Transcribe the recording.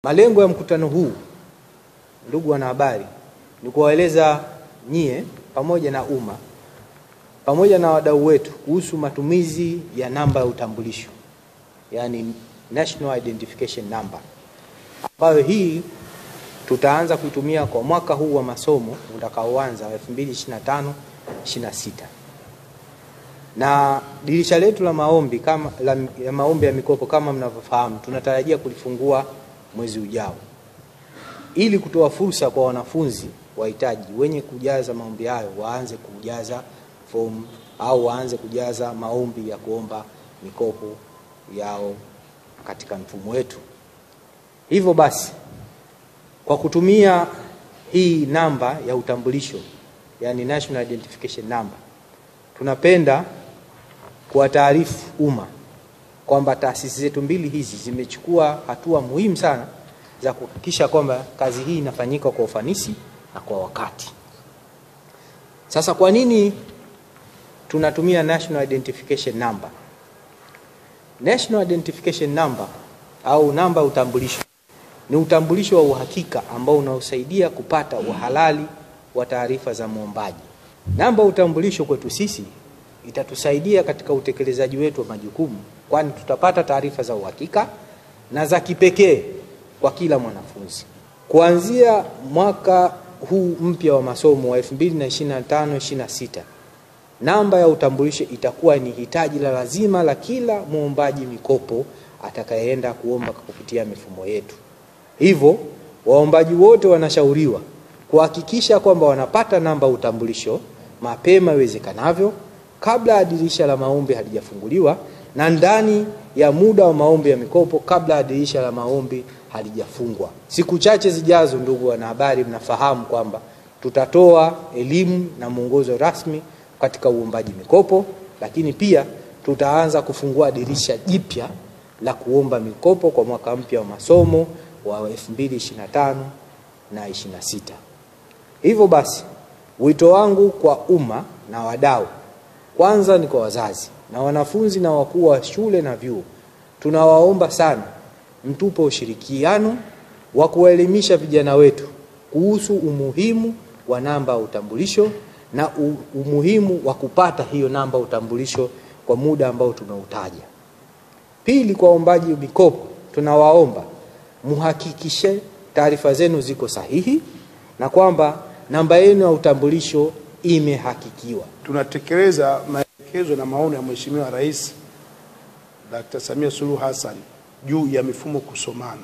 Malengo ya mkutano huu, ndugu wanahabari, ni kuwaeleza nyie pamoja na umma pamoja na wadau wetu kuhusu matumizi ya namba ya utambulisho, yani National Identification Number, ambayo hii tutaanza kuitumia kwa mwaka huu wa masomo utakaoanza 2025-26. Na dirisha letu la maombi maombi ya mikopo kama mnavyofahamu tunatarajia kulifungua mwezi ujao, ili kutoa fursa kwa wanafunzi wahitaji wenye kujaza maombi hayo waanze kujaza form au waanze kujaza maombi ya kuomba mikopo yao katika mfumo wetu. Hivyo basi, kwa kutumia hii namba ya utambulisho, yani National Identification Number, tunapenda kuwataarifu umma kwamba taasisi zetu mbili hizi zimechukua hatua muhimu sana za kuhakikisha kwamba kazi hii inafanyika kwa ufanisi na kwa wakati. Sasa kwa nini tunatumia National Identification Number? National Identification Number au namba ya utambulisho ni utambulisho wa uhakika ambao unaosaidia kupata uhalali wa taarifa za muombaji. Namba ya utambulisho kwetu sisi itatusaidia katika utekelezaji wetu wa majukumu, kwani tutapata taarifa za uhakika na za kipekee kwa kila mwanafunzi. Kuanzia mwaka huu mpya wa masomo wa 2025-26, namba ya utambulisho itakuwa ni hitaji la lazima la kila muombaji mikopo atakayeenda kuomba kupitia mifumo yetu. Hivyo waombaji wote wanashauriwa kuhakikisha kwamba wanapata namba utambulisho mapema iwezekanavyo kabla ya dirisha la maombi halijafunguliwa na ndani ya muda wa maombi ya mikopo kabla ya dirisha la maombi halijafungwa. Siku chache zijazo, ndugu wanahabari, mnafahamu kwamba tutatoa elimu na mwongozo rasmi katika uombaji mikopo, lakini pia tutaanza kufungua dirisha jipya la kuomba mikopo kwa mwaka mpya wa masomo wa 2025 na 26. Hivyo basi, wito wangu kwa umma na wadau, kwanza ni kwa wazazi na wanafunzi na wakuu wa shule na vyuo. Tunawaomba sana mtupe ushirikiano wa kuwaelimisha vijana wetu kuhusu umuhimu wa namba ya utambulisho na umuhimu wa kupata hiyo namba ya utambulisho kwa muda ambao tumeutaja. Pili, kwa waombaji mikopo, tunawaomba muhakikishe taarifa zenu ziko sahihi na kwamba namba yenu ya utambulisho imehakikiwa. Tunatekeleza maelekezo na maono ya Mheshimiwa Rais Dr. Samia Suluhu Hassan juu ya mifumo kusomana.